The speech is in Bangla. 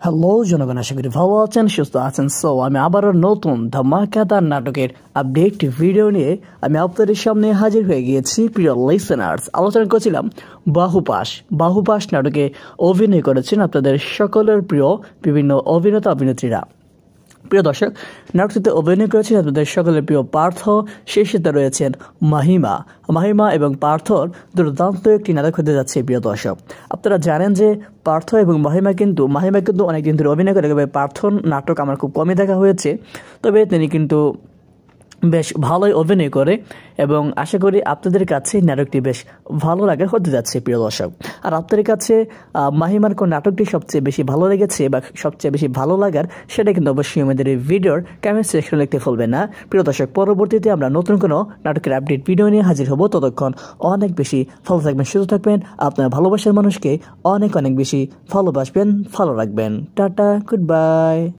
হ্যালো জনগণ, আশা করি ভালো আছেন, সুস্থ আছেন। সো আমি আবারও নতুন ধামাকাদার নাটকের আপডেট ভিডিও নিয়ে আমি আপনাদের সামনে হাজির হয়ে গিয়েছি। প্রিয় লিসেনার্স, আলোচনা করছিলাম বাহুপাশ নাটকে অভিনয় করেছেন আপনাদের সকলের প্রিয় বিভিন্ন অভিনেতা অভিনেত্রীরা। প্রিয় দর্শক, নাটকটিতে অভিনয় করেছেন আপনাদের সকলের প্রিয় পার্থ, সেই সাথে রয়েছেন মাহিমা এবং পার্থর দুর্দান্ত একটি নাটক হতে যাচ্ছে। প্রিয় দর্শক, আপনারা জানেন যে পার্থ এবং মাহিমা কিন্তু অনেকদিন ধরে অভিনয় করে, তবে পার্থর নাটক আমার খুব কমই দেখা হয়েছে, তবে তিনি কিন্তু বেশ ভালোই অভিনয় করে এবং আশা করি আপনাদের কাছে নাটকটি বেশ ভালো লাগার হতে যাচ্ছে। প্রিয় দর্শক, আর আপনাদের কাছে মাহিমার কোন নাটকটি সবচেয়ে বেশি ভালো লেগেছে বা সবচেয়ে বেশি ভালো লাগার, সেটা কিন্তু অবশ্যই আমাদের এই ভিডিওর কমেন্ট সেকশনে লিখতে ভুলবেন না। প্রিয় দর্শক, পরবর্তীতে আমরা নতুন কোনো নাটকের আপডেট ভিডিও নিয়ে হাজির হব। ততক্ষণ অনেক বেশি ভালো থাকবেন, সুস্থ থাকবেন, আপনার ভালোবাসার মানুষকে অনেক বেশি ভালোবাসবেন, ভালো রাখবেন। Tata, good bye.